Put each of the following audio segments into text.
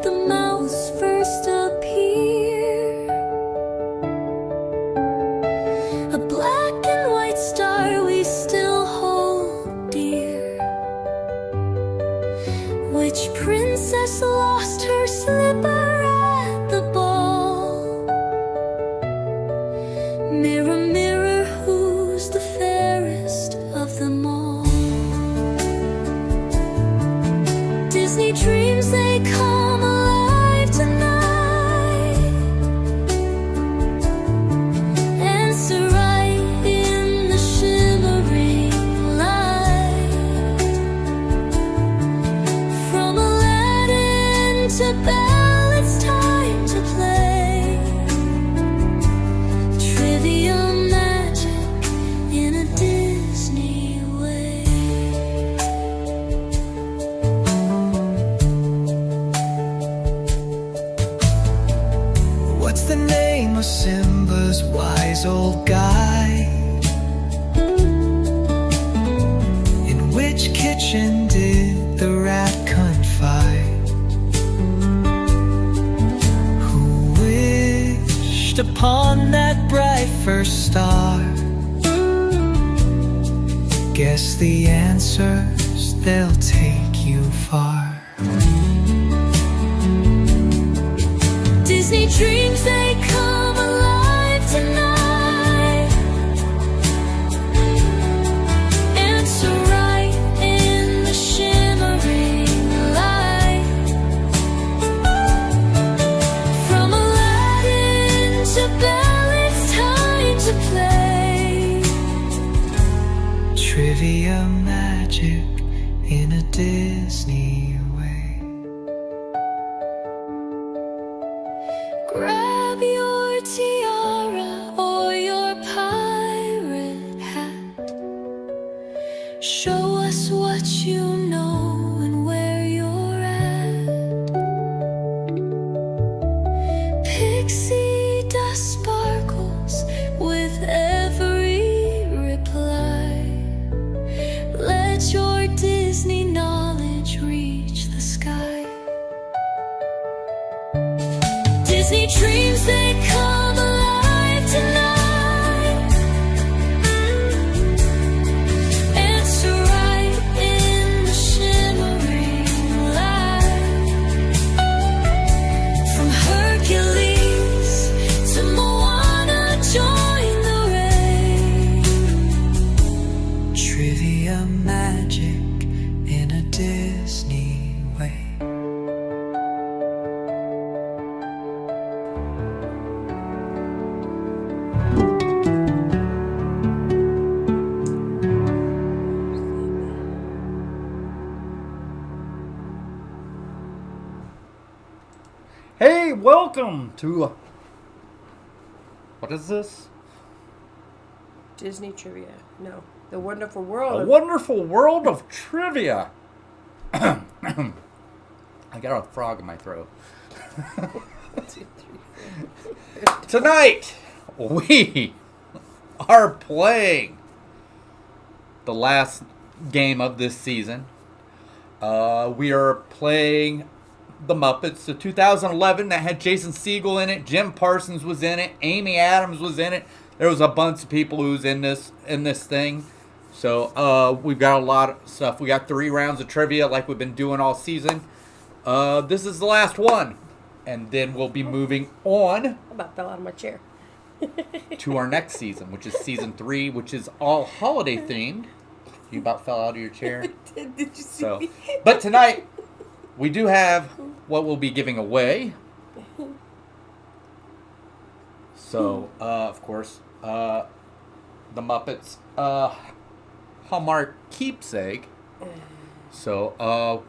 the mouse first appeared. A black and white star we still hold dear. Which princess lost her slipper at the ball? Mirror, mirror, who's the fairest of them all? Disney dreams, they come alive tonight. Answer right in the shimmering light. From Aladdin to Belle, it's time to play. Trivia magic in a Disney way. What's the name of Simba's wise old guide? In which kitchen did the rat confide? Who wished upon that bright first star? Guess the answers, they'll take you far. Disney dreams, they come alive tonight. Answer right in the shimmering light. From Aladdin to Belle, it's time to play. Trivia magic in a Disney way. Grab your tiara or your pirate hat. Show us what you know and where you're at. Pixie dust sparkles with every reply. Let your Disney knowledge reach the sky. Disney dreams, they come alive tonight. Answer right in the shimmering light. From Hercules to Moana, join the race. Trivia magic in a Disney way. Hey, welcome to what is this? Disney trivia. No. The Wonderful A World. Wonderful World of Trivia. I got a frog in my throat. Tonight, we are playing the last game of this season. We are playing The Muppets, the 2011 that had Jason Segel in it, Jim Parsons was in it, Amy Adams was in it. There was a bunch of people who's in this thing. So we've got a lot of stuff. We got 3 rounds of trivia like we've been doing all season. This is the last one. And then we'll be moving on I about fell out of my chair. to our next season, which is season 3, which is all holiday themed. You about fell out of your chair. Did you see So, me? but tonight we do have what we'll be giving away. So, of course, the Muppets Hallmark keepsake. So,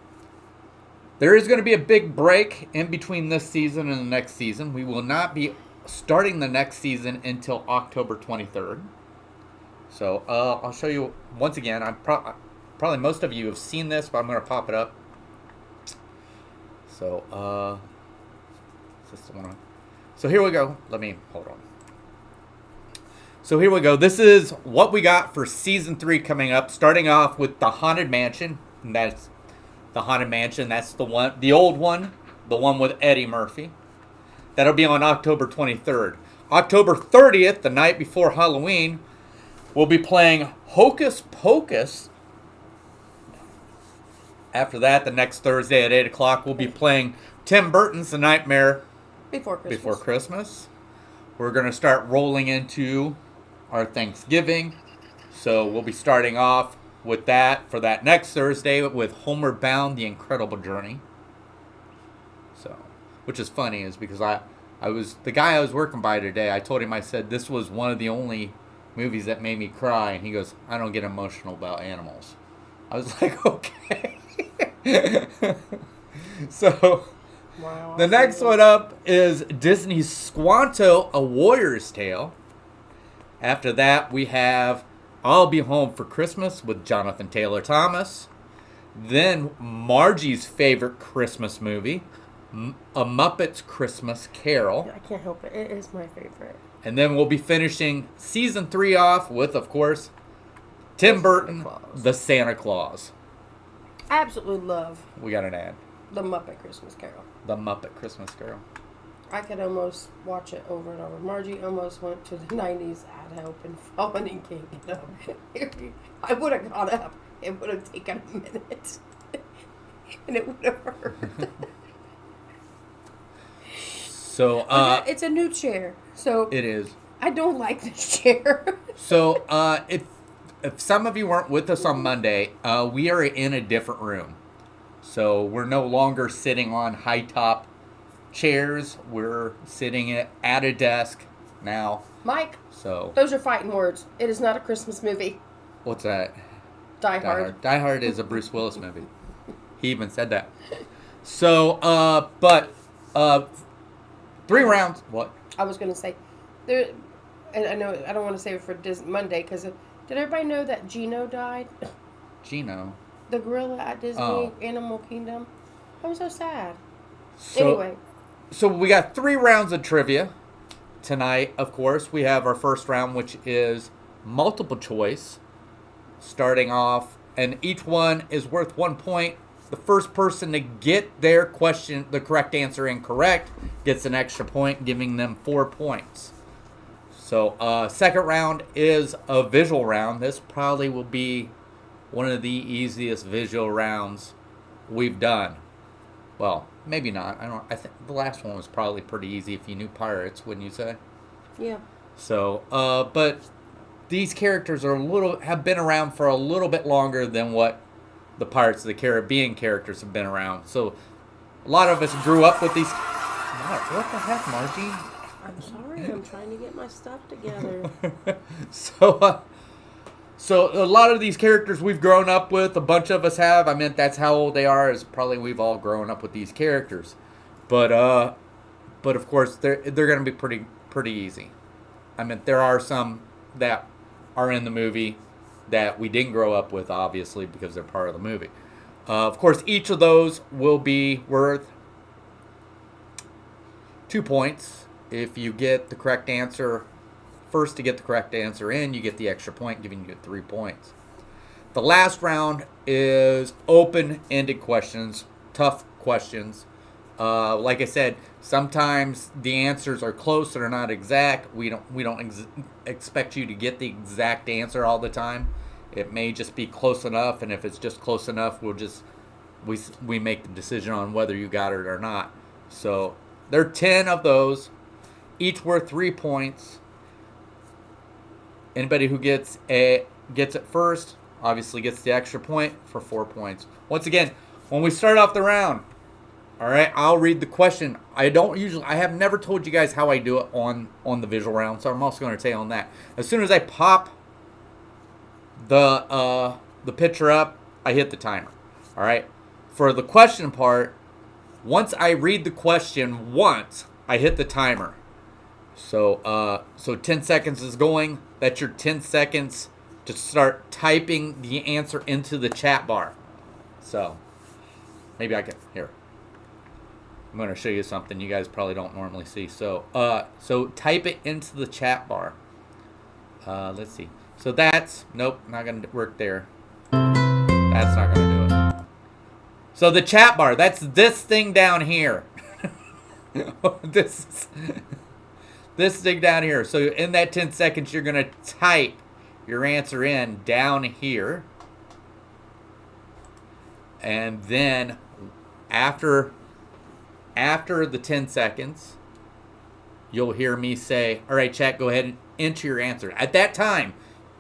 there is going to be a big break in between this season and the next season. We will not be starting the next season until October 23rd. So, I'll show you once again. I'm probably most of you have seen this, but I'm going to pop it up. So, is this the one? So here we go. Hold on. So here we go. This is what we got for season 3 coming up. Starting off with the Haunted Mansion. And that's the Haunted Mansion. That's the one, the old one the one with Eddie Murphy. That'll be on October 23rd. October 30th, the night before Halloween, we'll be playing Hocus Pocus. After that, the next Thursday at 8 o'clock, we'll be playing Tim Burton's The Nightmare Before Christmas. We're going to start rolling into our Thanksgiving. So we'll be starting off with that for that next Thursday with Homeward Bound, The Incredible Journey. So, which is funny is because the guy I was working by today, I told him, I said, this was one of the only movies that made me cry. And he goes, I don't get emotional about animals. I was like, okay. So, Wow. the next one up is Disney's Squanto, A Warrior's Tale. After that, we have I'll Be Home for Christmas with Jonathan Taylor Thomas. Then Margie's favorite Christmas movie, A Muppet's Christmas Carol. I can't help it. It is my favorite. And then we'll be finishing season 3 off with, of course, Tim Burton, The Santa Claus. I absolutely love We got an ad. The Muppet Christmas Carol. The Muppet Christmas Carol. I could almost watch it over and over. Margie almost went to the 90s ad help and fallen in king. You know? I would have gone up. It would have taken a minute. And it would have hurt. So, it's a new chair. So it is. I don't like this chair. So, if some of you weren't with us on Monday, we are in a different room. So we're no longer sitting on high top chairs. We're sitting at a desk now. Mike, So those are fighting words. It is not a Christmas movie. what's that? Die Hard. Die Hard is a Bruce Willis movie. He even said that. So, but 3 rounds. What? I was going to say, there. And I know I don't want to save it for Monday because did everybody know that Gino died? Gino. The gorilla at Disney Oh. Animal Kingdom. I was so sad. So, Anyway, So we got 3 rounds of trivia tonight. Of course, we have our first round, which is multiple choice. Starting off, and each one is worth 1 point. The first person to get their question, the correct answer, incorrect, gets an extra point, giving them 4 points. So, second round is a visual round. This probably will be one of the easiest visual rounds we've done. Well, maybe not. I think the last one was probably pretty easy if you knew pirates, wouldn't you say? yeah. So, but these characters have been around for a little bit longer than what the Pirates of the Caribbean characters have been around. So, a lot of us grew up with these. What the heck, Margie? I'm sorry. I'm trying to get my stuff together. So a lot of these characters we've grown up with. A bunch of us have. I mean, that's how old they are. Is probably we've all grown up with these characters. But of course they're going to be pretty easy. I mean, there are some that are in the movie that we didn't grow up with, obviously, because they're part of the movie. Of course, each of those will be worth 2 points. If you get the correct answer, first to get the correct answer in, you get the extra point, giving you 3 points. The last round is open-ended questions, tough questions. Like I said, sometimes the answers are close or not exact. We don't expect you to get the exact answer all the time. It may just be close enough, and if it's just close enough, we make the decision on whether you got it or not. So there are 10 of those, each worth 3 points. Anybody who gets it first obviously gets the extra point for 4 points. Once again, when we start off the round, all right, I'll read the question. I have never told you guys how I do it on the visual round, so I'm also going to tell you on that. As soon as I pop the picture up, I hit the timer. All right. For the question part, once I read the question once, I hit the timer. So 10 seconds is going. That's your 10 seconds to start typing the answer into the chat bar. So maybe I can here. I'm going to show you something you guys probably don't normally see. So type it into the chat bar. Let's see. So that's nope, not going to work there. That's not going to do it. So the chat bar, that's this thing down here. this this thing down here. So in that 10 seconds, you're going to type your answer in down here. And then after the 10 seconds, you'll hear me say, all right, chat, go ahead and enter your answer. At that time,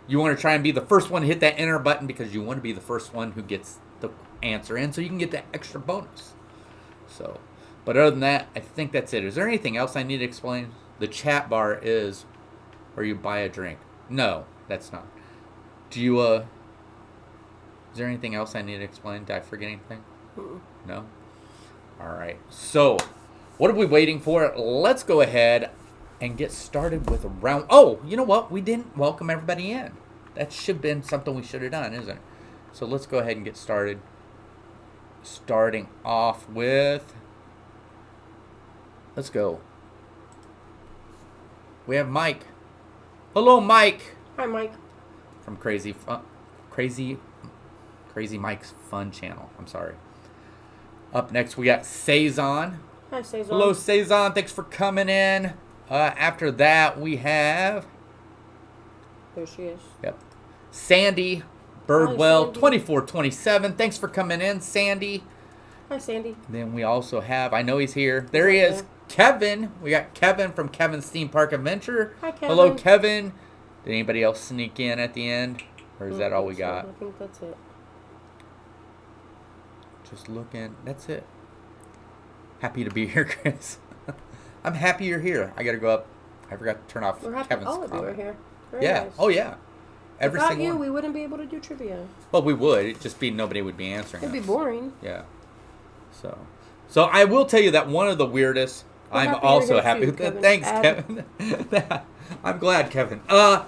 you want to try and be the first one to hit that enter button because you want to be the first one who gets the answer in so you can get that extra bonus. So, but other than that, I think that's it. Is there anything else I need to explain? The chat bar is where you buy a drink. No, that's not. Do you, is there anything else I need to explain? Did I forget anything? No? All right. So, what are we waiting for? Let's go ahead and get started with round. Oh, you know what? We didn't welcome everybody in. That should have been something we should have done, isn't it? So let's go ahead and get started. Starting off with, let's go. We have Mike. Hello, Mike. Hi, Mike. From Crazy Mike's Fun Channel. I'm sorry. Up next, we got Saison. Hi, Saison. Hello, Saison. Thanks for coming in. After that, we have... There she is. Yep. Sandy Birdwell, Sandy. 2427. Thanks for coming in, Sandy. Hi, Sandy. Then we also have, I know he's here. There he is, Kevin. We got Kevin from Kevin's Theme Park Adventure. Hi, Kevin. Hello, Kevin. Did anybody else sneak in at the end? Or is that all we got? I think that's it. Just looking. That's it. Happy to be here, Chris. I'm happy you're here. I got to go up. I forgot to turn off We're happy Kevin's all of you are comment. here. Very Yeah. nice. Oh, yeah. Every Without single you, one. we wouldn't be able to do trivia. Well, we would. It'd just be nobody would be answering It'd be us. boring. Yeah. So I will tell you that one of the weirdest. We're I'm happy you're also here happy. too, Kevin. Thanks, Kevin. I'm glad, Kevin. I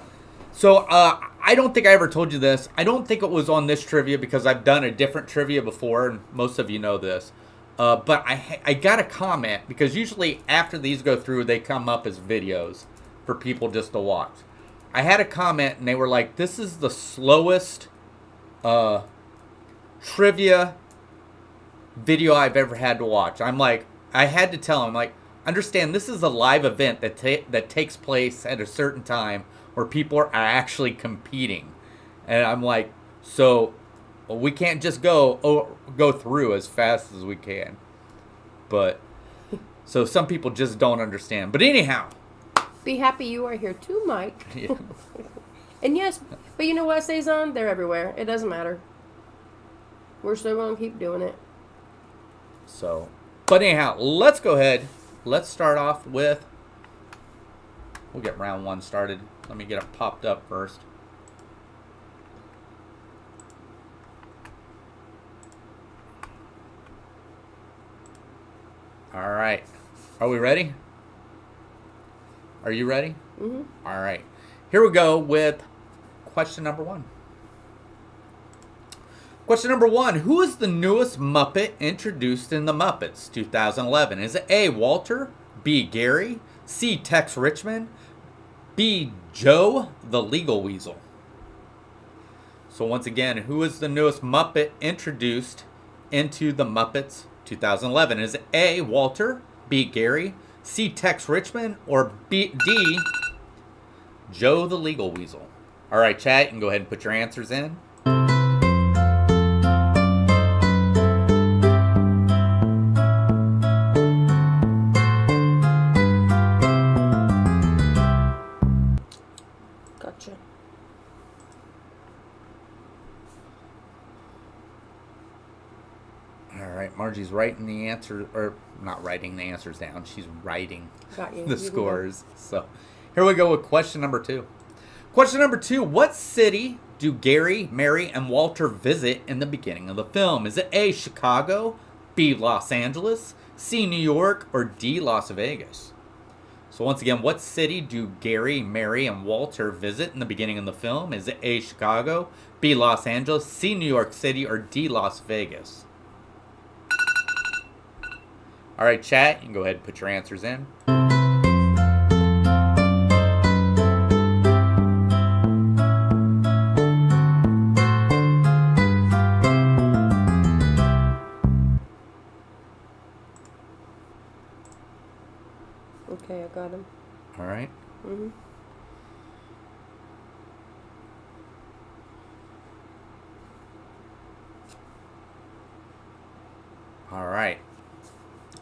don't think I ever told you this. I don't think it was on this trivia because I've done a different trivia before, and most of you know this. But I got a comment because usually after these go through, they come up as videos for people just to watch. I had a comment and they were like, "This is the slowest trivia video I've ever had to watch." I'm like, I had to tell him, like, understand this is a live event that takes place at a certain time where people are actually competing, and I'm like, so we can't just go through as fast as we can. But so some people just don't understand. But anyhow, Be happy you are here too, Mike. yeah. And yes, but you know what, Saison? They're everywhere. It doesn't matter. We're still going to keep doing it. So, but anyhow, let's go ahead. Let's start off with. We'll get round one started. Let me get it popped up first. All right. Are we ready? Are you ready? Mm-hmm. All right. Here we go with question number one. Question number one. Who is the newest Muppet introduced in The Muppets 2011? Is it A, Walter, B, Gary, C, Tex Richman, B, Joe the Legal Weasel? So once again, who is the newest Muppet introduced into The Muppets 2011? Is it A, Walter, B, Gary, C, Tex Richman, or D, Joe the Legal Weasel? All right, chat, you can go ahead and put your answers in. Gotcha. All right, Margie's writing the answer, or not writing the answers down. She's writing Got you. the You can go. scores. So here we go with question number two. Question number two. What city do Gary, Mary, and Walter visit in the beginning of the film? Is it A, Chicago, B, Los Angeles, C, New York, or D, Las Vegas? So once again, what city do Gary, Mary, and Walter visit in the beginning of the film? Is it A, Chicago, B, Los Angeles, C, New York City, or D, Las Vegas? All right, chat, you can go ahead and put your answers in. got him. All right. Mm-hmm. All right.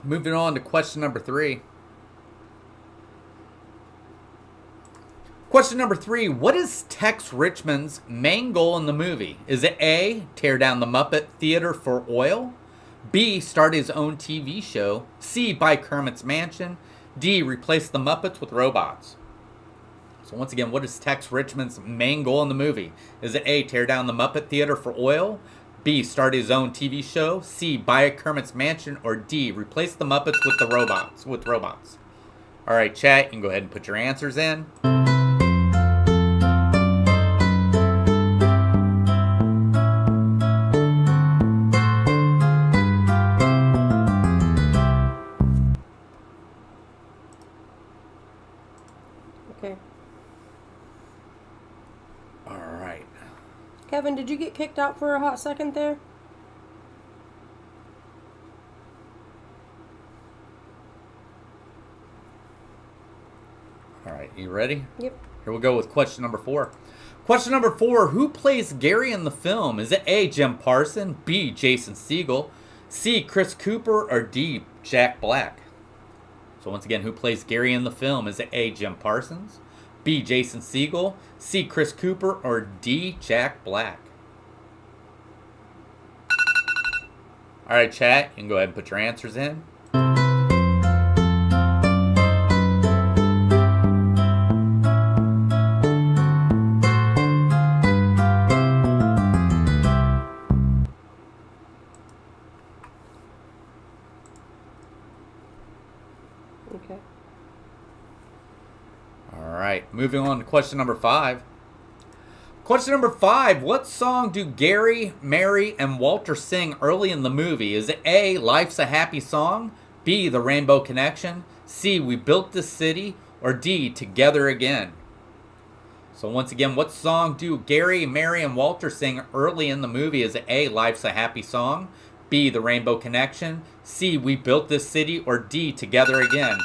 Moving on to question number 3. Question number 3. What is Tex Richman's main goal in the movie? Is it A, tear down the Muppet Theater for oil? B, start his own TV show? C, buy Kermit's mansion? D, replace the Muppets with robots? So once again, what is Tex Richman's main goal in the movie? Is it A, tear down the Muppet Theater for oil? B, start his own TV show? C, buy Kermit's mansion? Or D, replace the Muppets with the robots? All right, chat, you can go ahead and put your answers in. Okay. All right. Kevin, did you get kicked out for a hot second there? All right, you ready? Yep. Here we go with question number 4. Question number 4, who plays Gary in the film? Is it A, Jim Parson, B, Jason Segel, C, Chris Cooper, or D, Jack Black? So once again, who plays Gary in the film? Is it A, Jim Parsons, B, Jason Segel, C, Chris Cooper, or D, Jack Black? All right, chat, you can go ahead and put your answers in. Okay. All right, moving on to question number 5. Question number 5, what song do Gary, Mary, and Walter sing early in the movie? Is it A, Life's a Happy Song, B, The Rainbow Connection, C, We Built This City, or D, Together Again? So once again, what song do Gary, Mary, and Walter sing early in the movie? Is it A, Life's a Happy Song, B, The Rainbow Connection, C, We Built This City, or D, Together Again?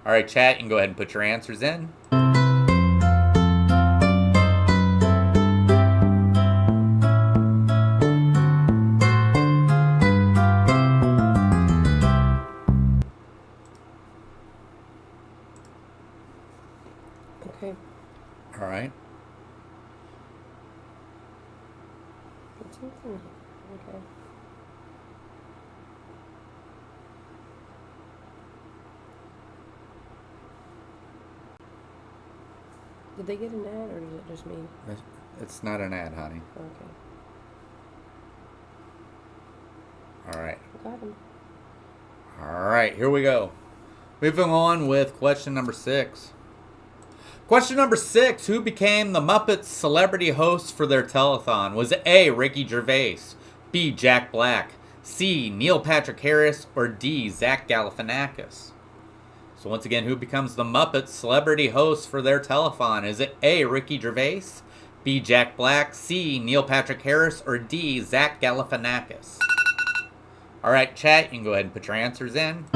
All right, chat, you can go ahead and put your answers in. Okay. All right. Okay. Did they get an ad, or is it just me? It's not an ad, honey. Okay. All right. Got him. All right, here we go. Moving on with question number 6. Question number 6, who became the Muppets celebrity hosts for their telethon? Was it A, Ricky Gervais, B, Jack Black, C, Neil Patrick Harris, or D, Zach Galifianakis? So once again, who becomes the Muppets celebrity hosts for their telethon? Is it A, Ricky Gervais, B, Jack Black, C, Neil Patrick Harris, or D, Zach Galifianakis? All right, chat, you can go ahead and put your answers in.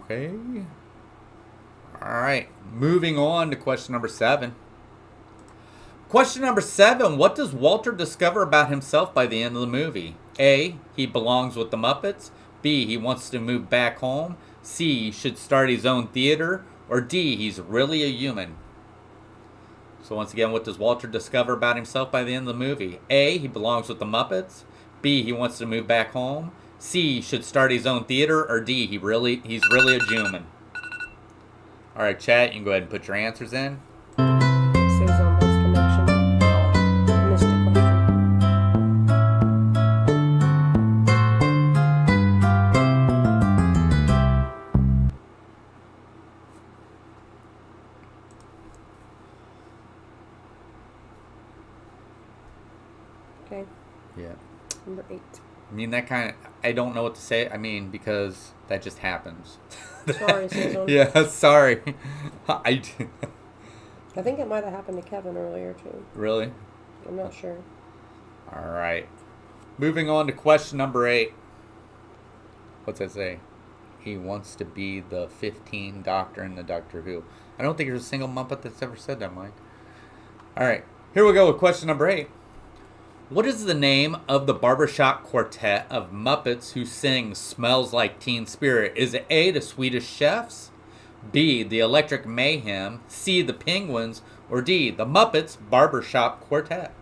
Okay. All right. Moving on to question number 7. Question number 7. What does Walter discover about himself by the end of the movie? A, he belongs with the Muppets. B, he wants to move back home. C, he should start his own theater. Or D, he's really a human. So once again, what does Walter discover about himself by the end of the movie? A, he belongs with the Muppets. B, he wants to move back home. C, he should start his own theater. Or D, he's really a human. All right, chat, you can go ahead and put your answers in. It says on this connection. I missed a question. Okay. Yeah. Number 8. I mean, that kind of, I don't know what to say. I mean, because that just happens. Sorry, Susan. Yeah, sorry. I I think it might have happened to Kevin earlier too. Really? I'm not sure. All right. Moving on to question number 8. What's that say? He wants to be the 15 Doctor in the Doctor Who. I don't think there's a single Muppet that's ever said that, Mike. All right. Here we go with question number 8. What is the name of the barbershop quartet of Muppets who sing Smells Like Teen Spirit? Is it A, the Swedish Chefs, B, the Electric Mayhem, C, the Penguins, or D, the Muppets Barbershop Quartet?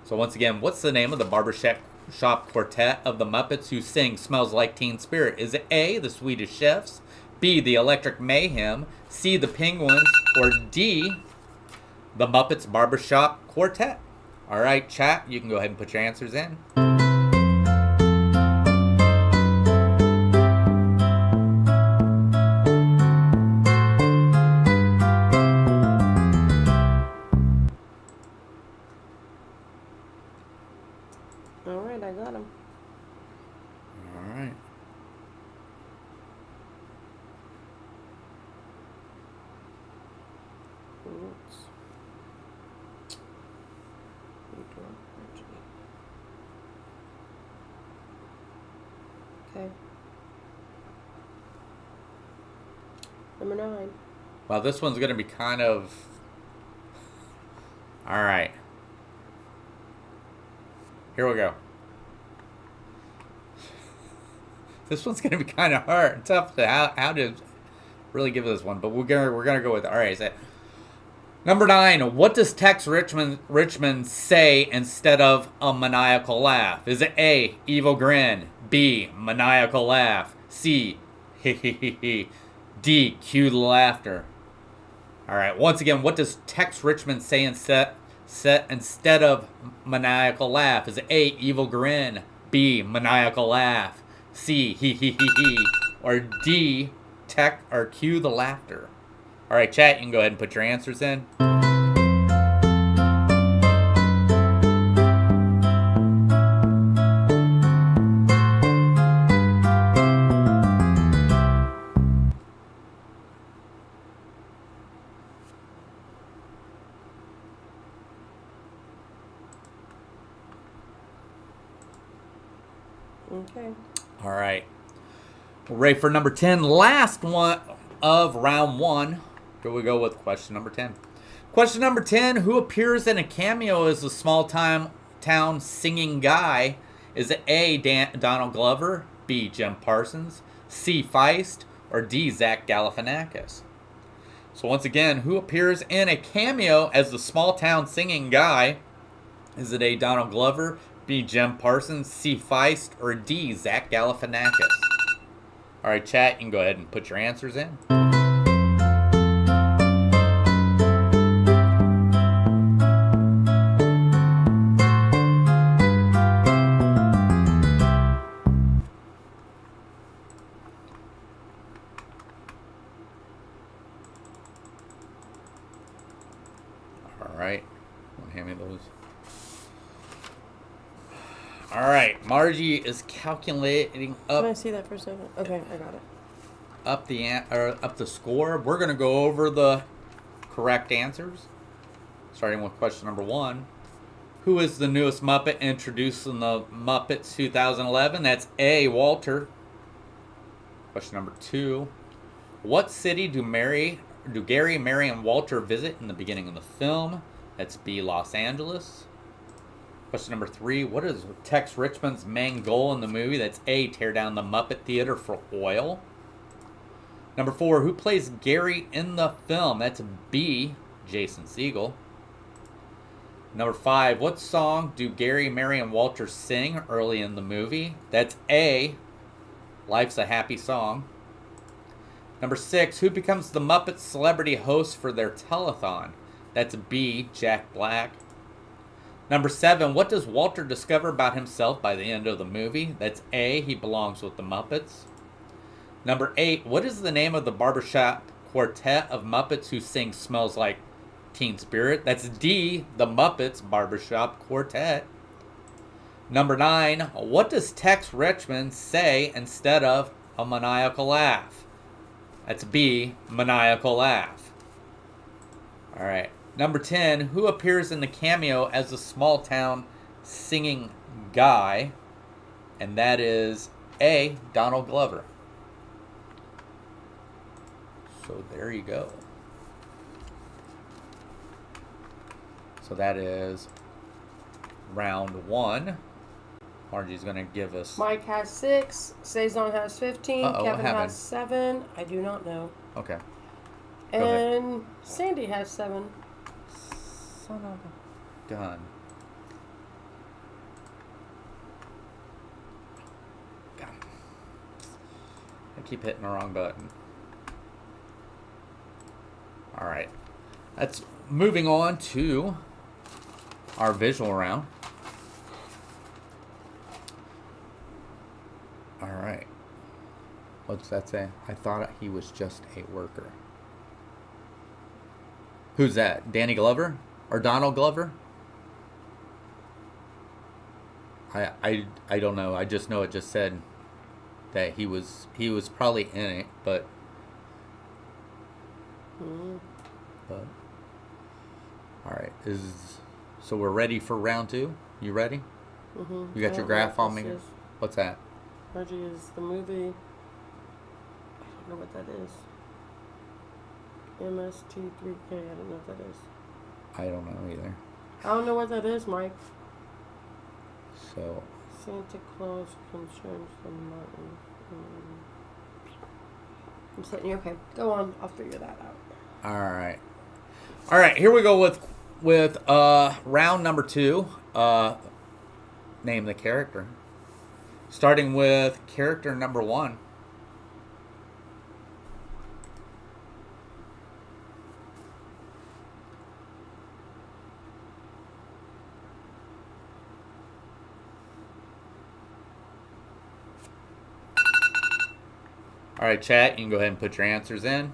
So once again, what's the name of the barbershop quartet of the Muppets who sing Smells Like Teen Spirit? Is it A, the Swedish Chefs, B, the Electric Mayhem, C, the Penguins, or D, the Muppets Barbershop Quartet? All right, chat, you can go ahead and put your answers in. All right, I got him. All right. Oops. Okay. Number 9. Well, this one's going to be kind of... All right. Here we go. This one's going to be kind of hard, tough to how to really give this one, but we're gonna go with it. All right, so number 9. What does Tex Richman say instead of a maniacal laugh? Is it A, evil grin, B, maniacal laugh, C, he he he he, D, cue the laughter? All right, once again, what does Tex Richman say instead of maniacal laugh? Is it A, evil grin, B, maniacal laugh, C, he he he he, or D, cue the laughter? All right, chat, you can go ahead and put your answers in. Okay. All right. We're ready for number 10. Last one of round 1. Here we go with question number 10. Question number 10. Who appears in a cameo as a small-town singing guy? Is it A, Donald Glover, B, Jim Parsons, C, Feist, or D, Zach Galifianakis? So once again, who appears in a cameo as the small-town singing guy? Is it A, Donald Glover, B, Jim Parsons, C, Feist, or D, Zach Galifianakis? All right, chat, you can go ahead and put your answers in. All right, hand me those. All right, Margie is calculating Can I up see that for a second? Okay, I got it. up the score. We're gonna go over the correct answers, starting with question number 1. Who is the newest Muppet introduced in the Muppets 2011? That's A, Walter. Question number 2. What city do Gary, Mary, and Walter visit in the beginning of the film? That's B, Los Angeles. Question number 3. What is Tex Richman's main goal in the movie? That's A, tear down the Muppet Theater for oil. Number 4. Who plays Gary in the film? That's B, Jason Segel. Number 5. What song do Gary, Mary, and Walter sing early in the movie? That's A, Life's a Happy Song. Number 6. Who becomes the Muppet celebrity host for their telethon? That's B, Jack Black. Number 7. What does Walter discover about himself by the end of the movie? That's A, he belongs with the Muppets. Number 8. What is the name of the barbershop quartet of Muppets who sing Smells Like Teen Spirit? That's D, the Muppets Barbershop Quartet. Number 9, what does Tex Richman say instead of a maniacal laugh? That's B, maniacal laugh. All right. Number 10, who appears in the cameo as a small town singing guy? And that is A, Donald Glover. So there you go. So that is round 1. Margie's going to give us... Mike has 6. Saison has 15. Uh-oh, what Kevin happened? has 7. I do not know. Okay. Go ahead. And Sandy has 7. Son of a gun. God. I keep hitting the wrong button. Alright. That's moving on to our visual round. Alright. What's that say? I thought he was just a worker. Who's that? Danny Glover? Or Donald Glover? I don't know. I just know it just said that he was probably in it, but all right, so we're ready for round 2? You ready? Mm-hmm. You got your graph on me? Is. What's that? Margie is the movie. I don't know what that is. MST3K. I don't know what that is. I don't know either. I don't know what that is, Mike. So Santa Claus concerns the Martin. I'm sitting here. Okay, go on. I'll figure that out. all right, here we go with round number 2. Name the character. Starting with character number 1. All right, chat, you can go ahead and put your answers in.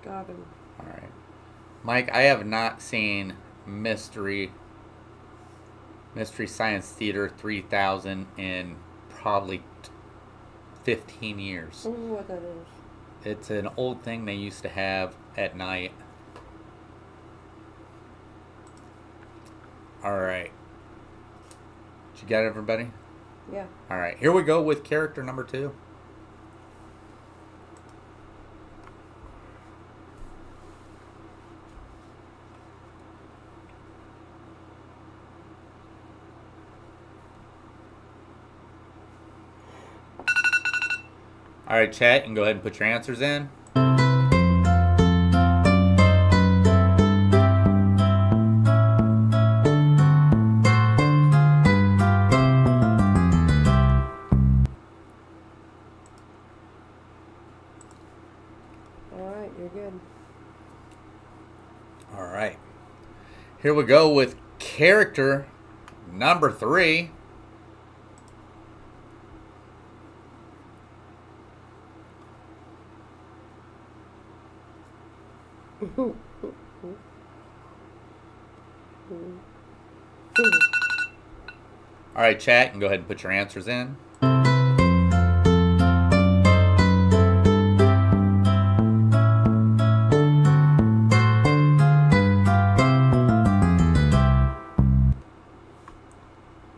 Got him. All right. Mike, I have not seen Mystery Science Theater 3000 in probably 15 years. I don't know what that is. It's an old thing they used to have at night. All right. Did you get everybody? Yeah. All right. Here we go with character number 2. All right, chat, you can go ahead and put your answers in. All right, you're good. All right. Here we go with character number 3. All right, chat, you can go ahead and put your answers in.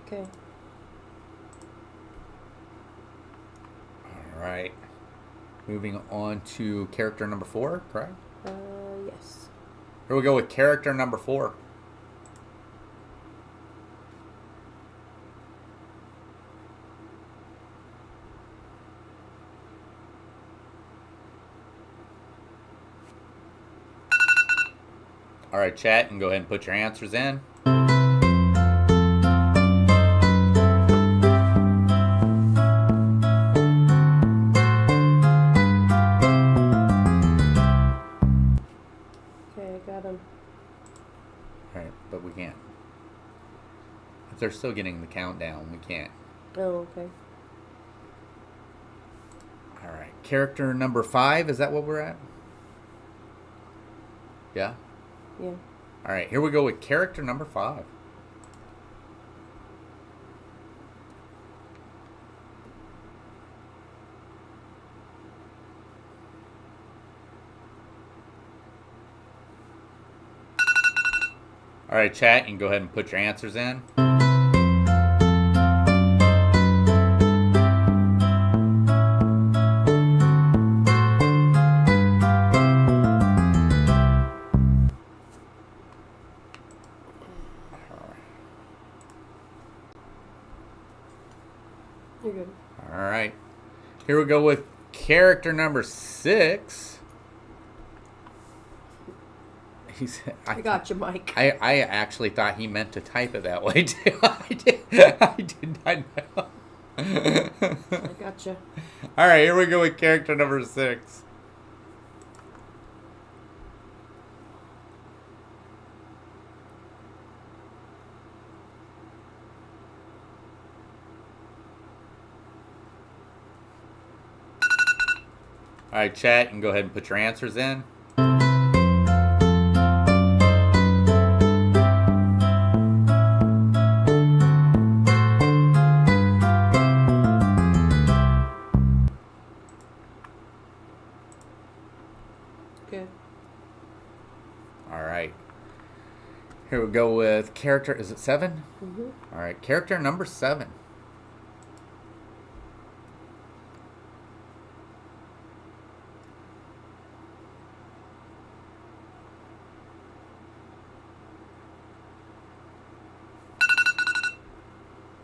Okay. All right. Moving on to character number 4, correct? Yes. Here we go with character number 4. All right, chat, you can go ahead and put your answers in. Okay, got him. All right, but we can't. If they're still getting the countdown, we can't. Oh, okay. All right. Character number 5. Is that what we're at? Yeah. Yeah. All right. Here we go with character number 5. All right, chat, you can go ahead and put your answers in. You're good. All right. Here we go with character number 6. I got you, Mike. I actually thought he meant to type it that way too. I did not know. I got you. All right, here we go with character number 6. All right, chat, you can go ahead and put your answers in. Okay. All right. Here we go with character. Is it 7? Mm-hmm. All right. Character number 7.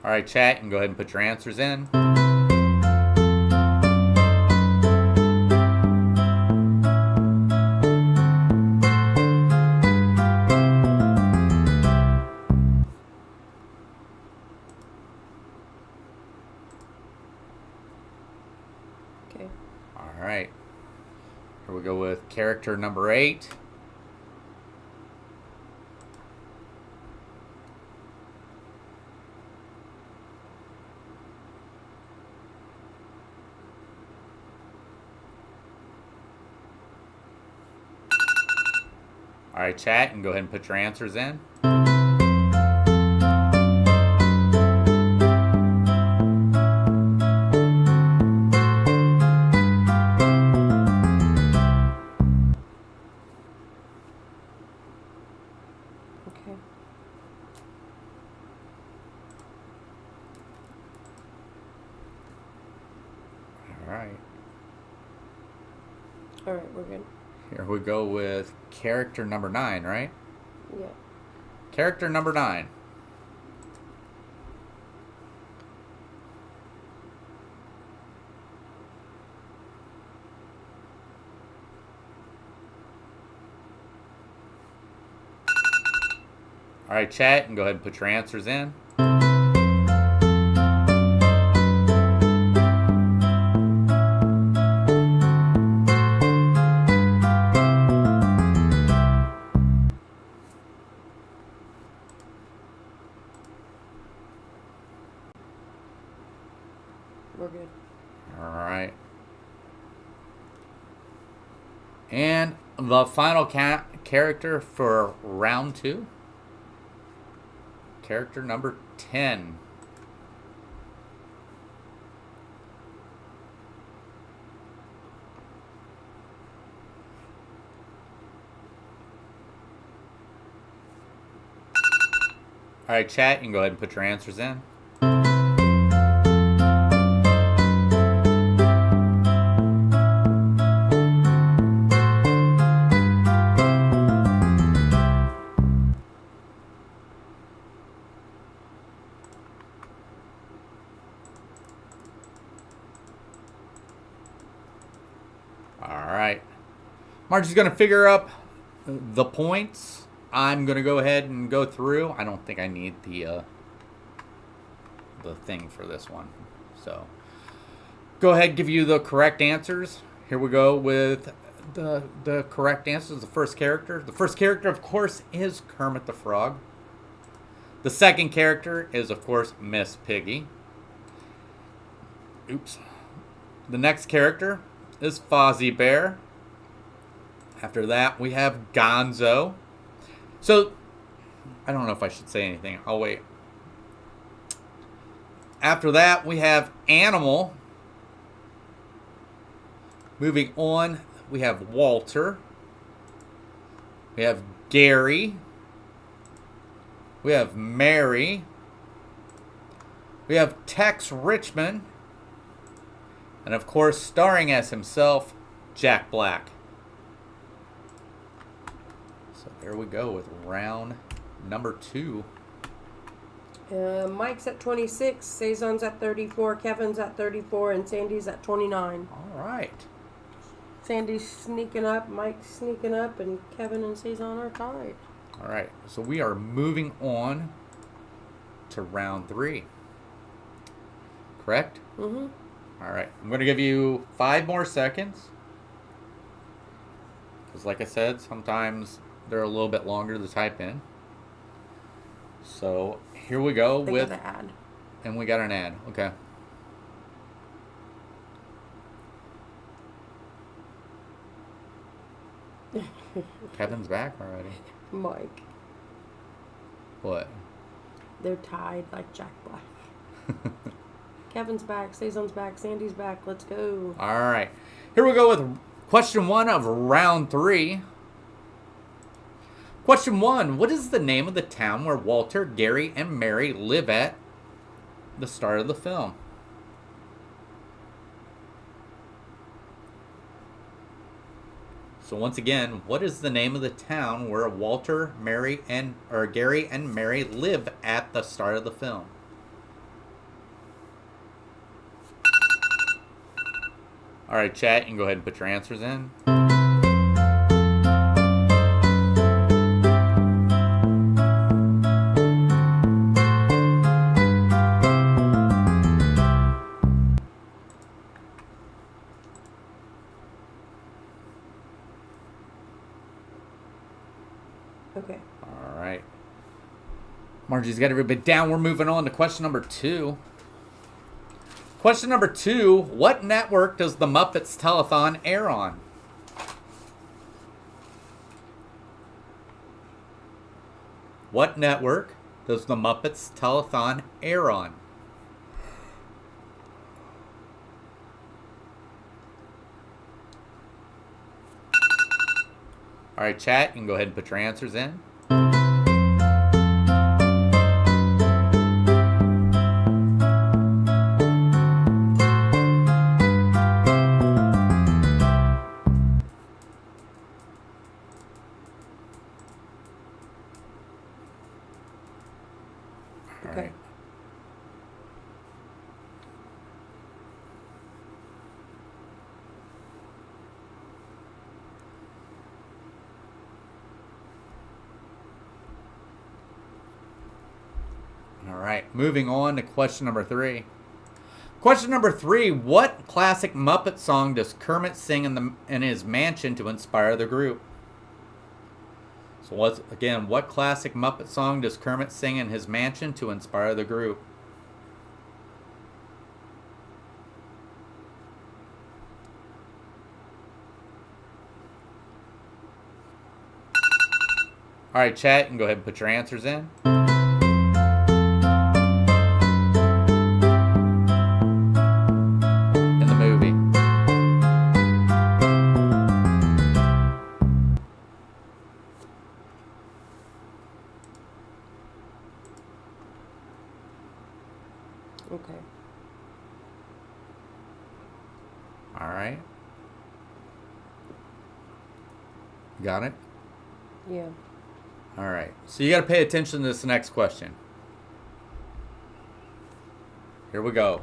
All right, chat. You can go ahead and put your answers in. Okay. All right. Here we go with character number 8. All right, chat, you can go ahead and put your answers in. Okay. All right. All right, we're good. Here we go with character number 9, right? Yeah. Character number 9. All right, chat, you can go ahead and put your answers in. We're good. All right. And the final character for round 2. Character number 10. All right, chat, you can go ahead and put your answers in. All right. Margie's going to figure up the points. I'm going to go ahead and go through. I don't think I need the thing for this one. So go ahead and give you the correct answers. Here we go with the correct answers. The first character. The first character, of course, is Kermit the Frog. The second character is, of course, Miss Piggy. Oops. The next character is Fozzie Bear. After that, we have Gonzo. So, I don't know if I should say anything. I'll wait. After that, we have Animal. Moving on, we have Walter. We have Gary. We have Mary. We have Tex Richman. And of course, starring as himself, Jack Black. So there we go with round number 2. Mike's at 26, Cezanne's at 34, Kevin's at 34, and Sandy's at 29. All right. Sandy's sneaking up, Mike's sneaking up, and Kevin and Cezanne are tied. All right. So we are moving on to round 3. Correct? Mm-hmm. All right. I'm going to give you 5 more seconds. Because like I said, sometimes they're a little bit longer to type in. So here we go They with... got an ad. And we got an ad. Okay. Kevin's back already. Mike. What? They're tied like Jack Black. Kevin's back, Cezanne's back, Sandy's back. Let's go. All right. Here we go with question 1 of round 3. Question 1. What is the name of the town where Walter, Gary, and Mary live at the start of the film? So once again, what is the name of the town where Walter, Gary, and Mary live at the start of the film? All right, chat, you can go ahead and put your answers in. Okay. All right. Margie's got everybody down. We're moving on to question number 2. Question number 2. What network does the Muppets telethon air on? What network does the Muppets telethon air on? All right, chat, you can go ahead and put your answers in. Okay. All right, moving on to question number 3. Question number 3, what classic Muppet song does Kermit sing in his mansion to inspire the group? So what classic Muppet song does Kermit sing in his mansion to inspire the group? All right, chat, you can go ahead and put your answers in. In the movie. Okay. All right. Got it? Yeah. All right. So you got to pay attention to this next question. Here we go.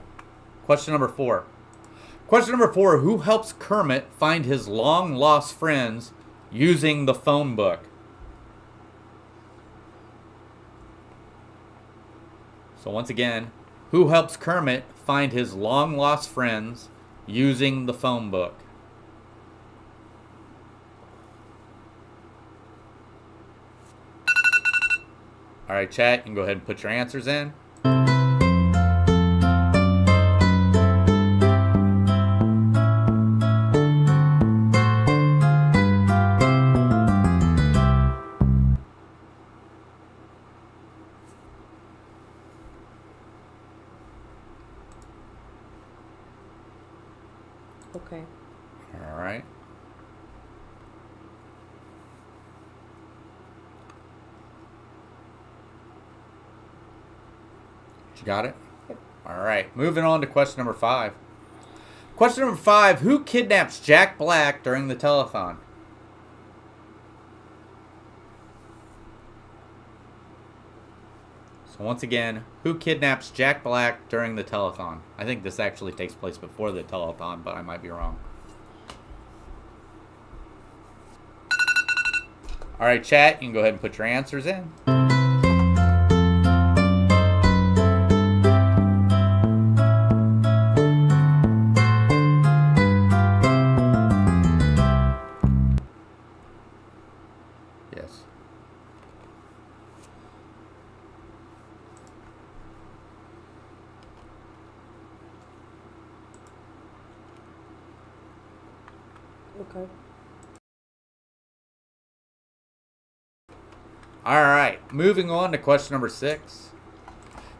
Question number 4. Question number 4. Who helps Kermit find his long-lost friends using the phone book? So once again, who helps Kermit find his long-lost friends using the phone book? All right, chat, you can go ahead and put your answers in. Okay. All right. You got it? Yep. All right. Moving on to question number 5. Question number 5. Who kidnaps Jack Black during the telethon? So once again, who kidnaps Jack Black during the telethon? I think this actually takes place before the telethon, but I might be wrong. All right, chat, you can go ahead and put your answers in. Yes. Okay. All right, moving on to question number 6.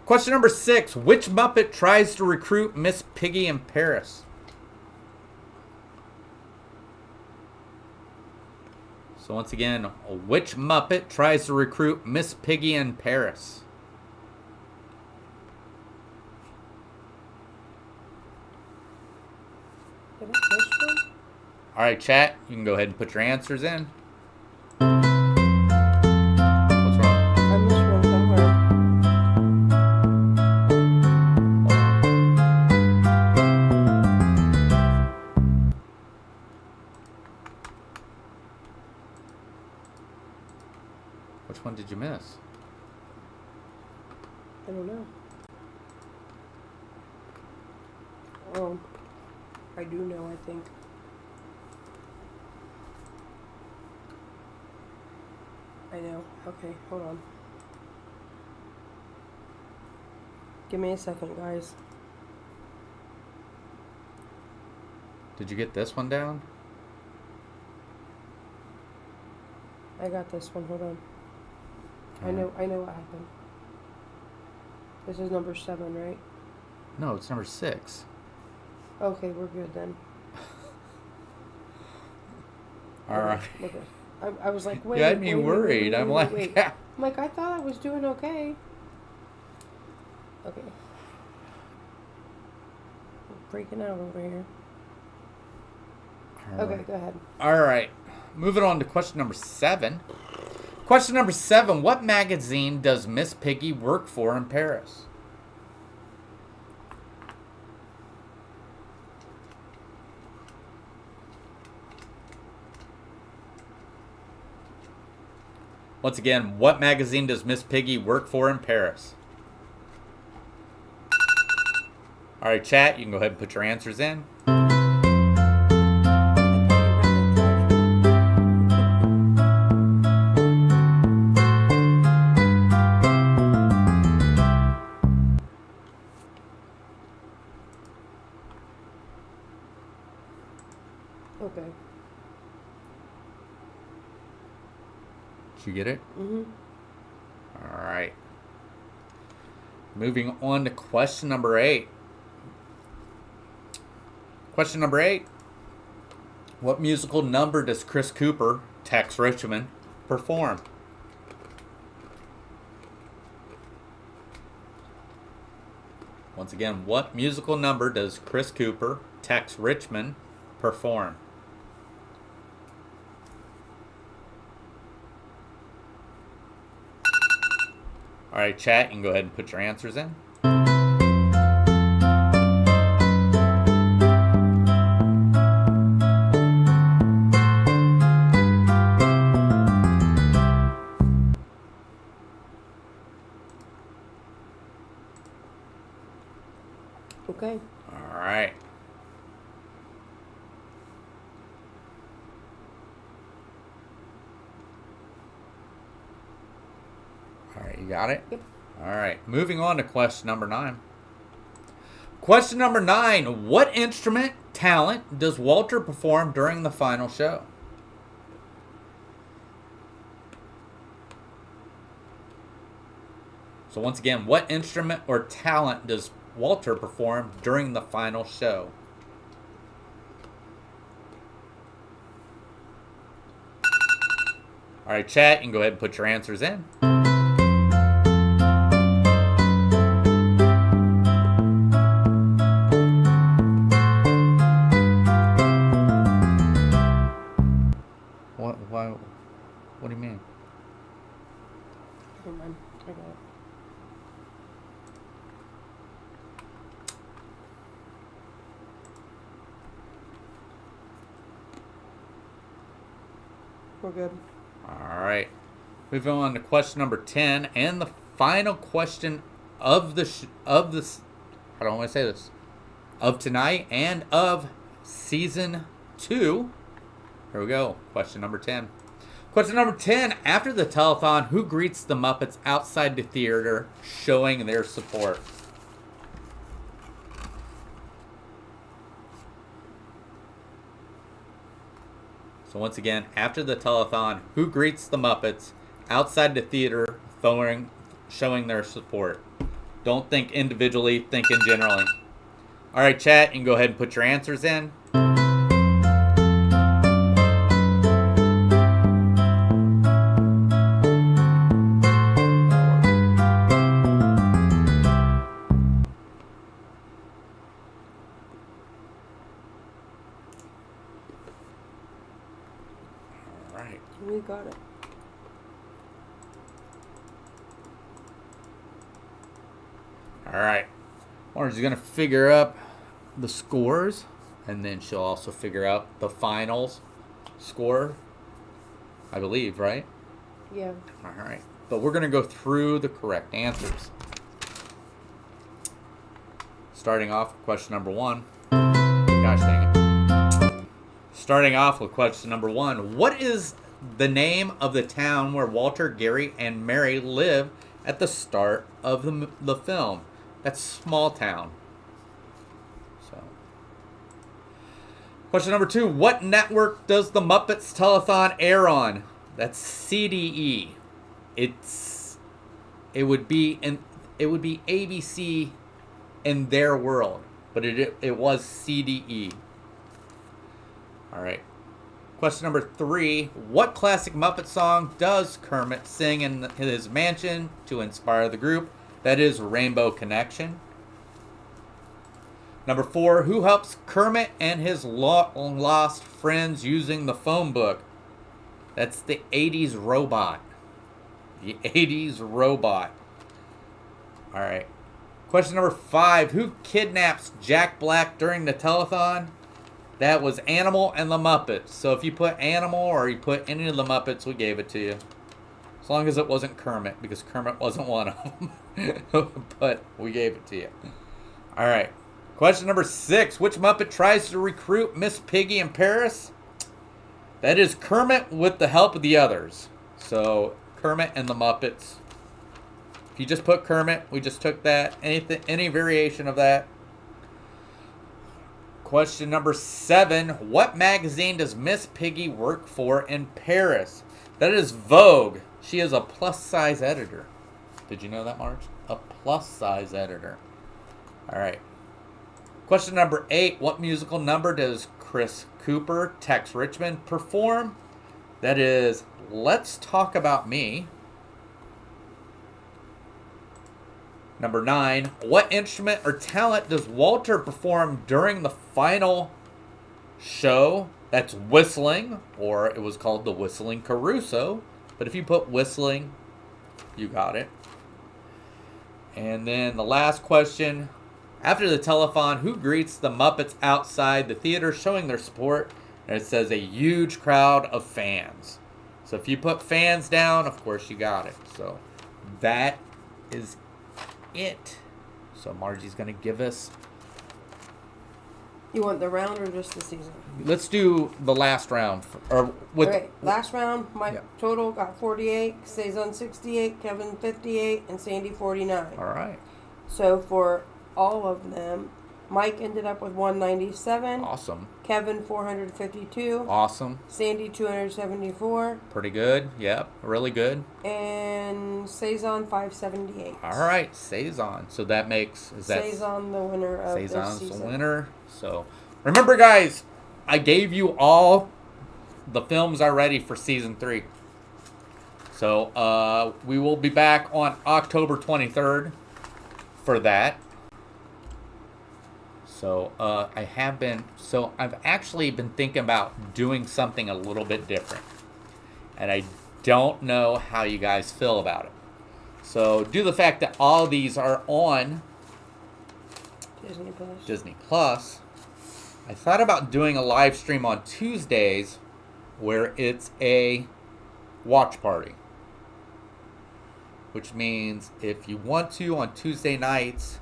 Question number 6. Which Muppet tries to recruit Miss Piggy in Paris? So once again, which Muppet tries to recruit Miss Piggy in Paris? Did I miss one? All right, chat, you can go ahead and put your answers in. What's wrong? I missed one somewhere. Which one did you miss? I don't know. Oh, I do know, I think. I know. Okay, hold on. Give me a second, guys. Did you get this one down? I got this one. Hold on. I know what happened. This is number 7, right? No, it's number 6. Okay, we're good then. All right. Look at I was like, wait. You had me worried. I'm like, wait. I'm like, I thought I was doing okay. Okay. I'm freaking out over here. Okay, go ahead. All right. Moving on to question number 7. Question number 7. What magazine does Miss Piggy work for in Paris? Once again, what magazine does Miss Piggy work for in Paris? All right, chat, you can go ahead and put your answers in. Okay. Did you get it? Mm-hmm. All right. Moving on to question number 8. Question number 8. What musical number does Chris Cooper, Tex Richman, perform? Once again, what musical number does Chris Cooper, Tex Richman, perform? All right, chat, you can go ahead and put your answers in. Okay. All right. All right, you got it? Yep. All right. Moving on to question number 9. Question number 9. What instrument talent does Walter perform during the final show? So once again, what instrument or talent does Walter perform during the final show? All right, chat, you can go ahead and put your answers in. What? Why? What do you mean? Never mind. I got it. We're good. All right. Moving on to question number 10 and the final question of how do I want to say this? Of tonight and of season 2. Here we go. Question number 10. Question number 10. After the telethon, who greets the Muppets outside the theater showing their support? So once again, after the telethon, who greets the Muppets outside the theater showing their support? Don't think individually, think in generally. All right, chat, you can go ahead and put your answers in. We got it. All right. Orange is going to figure up the scores, and then she'll also figure out the finals score, I believe, right? Yeah. All right. But we're going to go through the correct answers. Starting off with question number 1. Gosh dang it. Starting off with question number 1. What is the name of the town where Walter, Gary, and Mary live at the start of the film? That's Small Town. So, question number 2. What network does the Muppets Telethon air on? That's CDE. It would be ABC in their world, but it was CDE. All right. Question number 3. What classic Muppet song does Kermit sing in his mansion to inspire the group? That is Rainbow Connection. Number 4. Who helps Kermit and his lost friends using the phone book? That's the 80s robot. The 80s robot. All right. Question number 5. Who kidnaps Jack Black during the telethon? That was Animal and the Muppets. So if you put Animal or you put any of the Muppets, we gave it to you. As long as it wasn't Kermit, because Kermit wasn't one of them. But we gave it to you. All right. Question number 6. Which Muppet tries to recruit Miss Piggy in Paris? That is Kermit with the help of the others. So Kermit and the Muppets. If you just put Kermit, we just took that. Any variation of that. Question number 7. What magazine does Miss Piggy work for in Paris? That is Vogue. She is a plus-size editor. Did you know that, Marge? A plus-size editor. All right. Question number 8. What musical number does Chris Cooper, Tex Richman perform? That is Let's Talk About Me. Number 9. What instrument or talent does Walter perform during the final show? That's whistling, or it was called the Whistling Caruso. But if you put whistling, you got it. And then the last question. After the telethon, who greets the Muppets outside the theater showing their support? And it says a huge crowd of fans. So if you put fans down, of course you got it. So that is it. So Margie's going to give us... You want the round or just the season? Let's do the last round. Okay, last round, Mike total got 48, Cezanne 68, Kevin 58, and Sandy 49. All right. So for all of them, Mike ended up with 197. Awesome. Kevin 452. Awesome. Sandy 274. Pretty good. Yep. Really good. And Cezanne 578. All right. Cezanne. So that makes... Cezanne the winner of this Cezanne's season. the winner. So remember, guys, I gave you all the films already for season 3. So we will be back on October 23rd for that. So I've actually been thinking about doing something a little bit different. And I don't know how you guys feel about it. So due to the fact that all these are on Disney Plus, I thought about doing a live stream on Tuesdays where it's a watch party. Which means if you want to on Tuesday nights,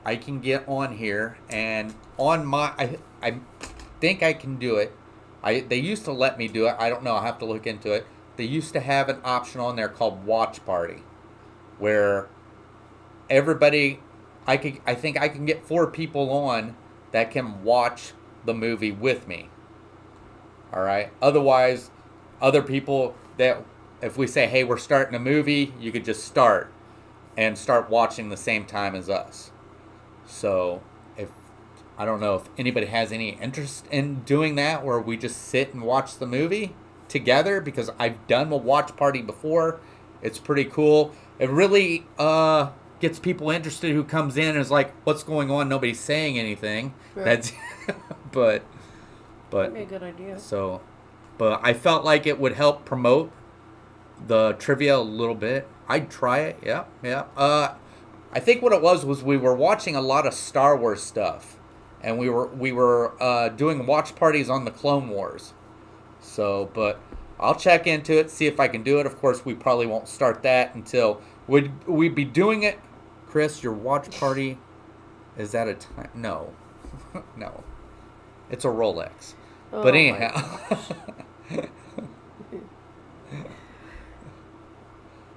I can get on here and on my I think I can do it. They used to let me do it. I don't know. I'll have to look into it. They used to have an option on there called Watch Party, where everybody, I think I can get 4 people on that can watch the movie with me. All right. Otherwise, other people that if we say, hey, we're starting a movie, you could just start watching the same time as us. So I don't know if anybody has any interest in doing that, where we just sit and watch the movie together, because I've done a watch party before. It's pretty cool. It really gets people interested who comes in and is like, what's going on? Nobody's saying anything. Right. That's but that'd be a good idea. So, but I felt like it would help promote the trivia a little bit. I'd try it. Yeah. I think what it was we were watching a lot of Star Wars stuff, and we were doing watch parties on the Clone Wars. So, but I'll check into it, see if I can do it. Of course, we probably won't start that until we'd be doing it. Chris, your watch party is that a time? No, no, it's a Rolex. Oh, but anyhow,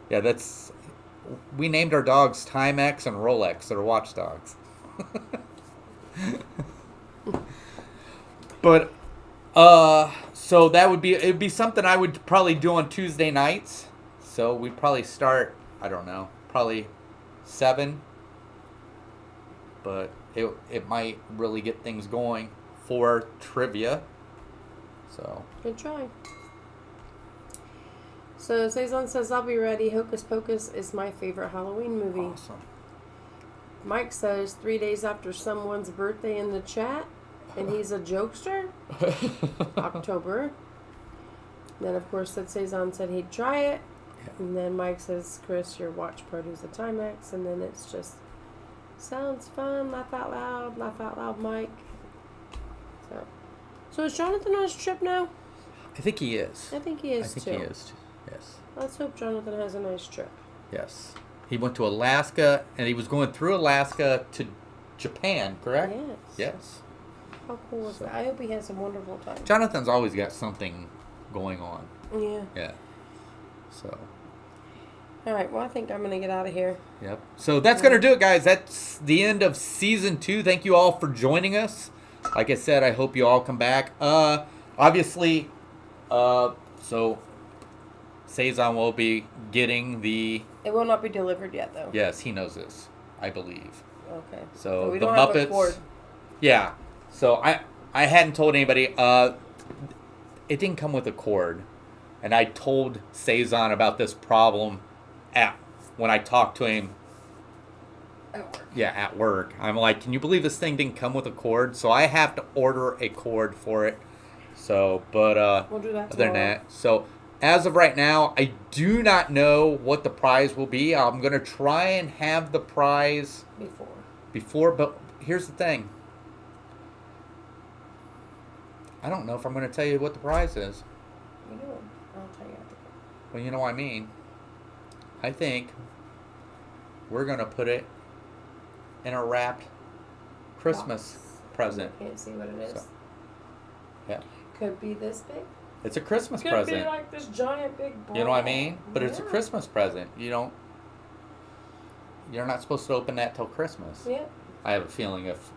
yeah, that's. We named our dogs Timex and Rolex. They're watchdogs. But so it'd be something I would probably do on Tuesday nights. So we'd probably start, I don't know, probably 7. But it might really get things going for trivia. So good try. So Cezanne says, I'll be ready. Hocus Pocus is my favorite Halloween movie. Awesome. Mike says 3 days after someone's birthday in the chat, and he's a jokester. October. Then, of course, that Cezanne said he'd try it. Yeah. And then Mike says, Chris, your watch party's a Timex. And then it's just, sounds fun, laugh out loud, Mike. So is Jonathan on his trip now? I think he is. I think he is, too. Yes. Let's hope Jonathan has a nice trip. Yes. He went to Alaska, and he was going through Alaska to Japan, correct? Yes. How cool was that? I hope he has some wonderful time. Jonathan's always got something going on. Yeah. So. All right. Well, I think I'm going to get out of here. Yep. So that's going to do it, guys. That's the end of Season 2. Thank you all for joining us. Like I said, I hope you all come back. Obviously, so Cezanne will be getting the... It will not be delivered yet, though. Yes, he knows this, I believe. Okay. So we the don't Muppets... have a cord. Yeah. So I hadn't told anybody. It didn't come with a cord. And I told Cezanne about this problem when I talked to him. At work. Yeah, at work. I'm like, can you believe this thing didn't come with a cord? So I have to order a cord for it. So, but we'll do that other than that, so as of right now, I do not know what the prize will be. I'm gonna try and have the prize before, but here's the thing. I don't know if I'm gonna tell you what the prize is. You know, I'll tell you after. Well, you know what I mean. I think we're gonna put it in a wrapped Christmas present. I can't see what it is. So, yeah. Could be this big. It's a Christmas Could present. Could be like this giant big ball. You know what I mean? But it's a Christmas present. You're not supposed to open that till Christmas. Yeah. I have a feeling if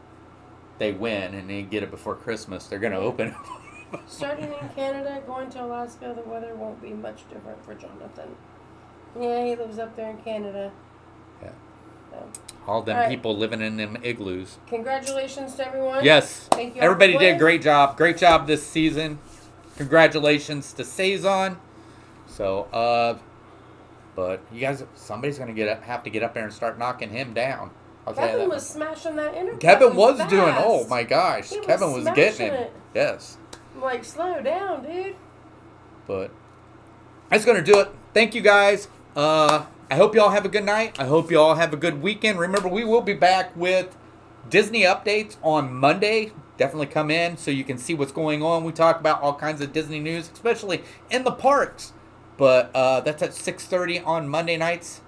they win and they get it before Christmas, they're going to open it. Starting in Canada, going to Alaska, the weather won't be much different for Jonathan. Yeah, he lives up there in Canada. Yeah. So. All them people living in them igloos. Congratulations to everyone. Yes. Thank you. Everybody did a great job. Great job this season. Congratulations to Cezanne. So, but you guys, somebody's gonna have to get up there and start knocking him down. I'll tell you Kevin that was much. smashing that intercom. Kevin was fast. doing. Oh my gosh, He was Kevin was getting smashing it. it. Yes, I'm like, slow down, dude. but that's gonna do it. Thank you guys. I hope you all have a good night. I hope you all have a good weekend. Remember, we will be back with Disney updates on Monday. Definitely come in so you can see what's going on. We talk about all kinds of Disney news, especially in the parks. But that's at 6:30 on Monday nights.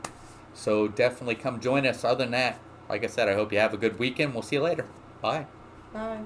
So definitely come join us. Other than that, like I said, I hope you have a good weekend. We'll see you later. Bye. Bye.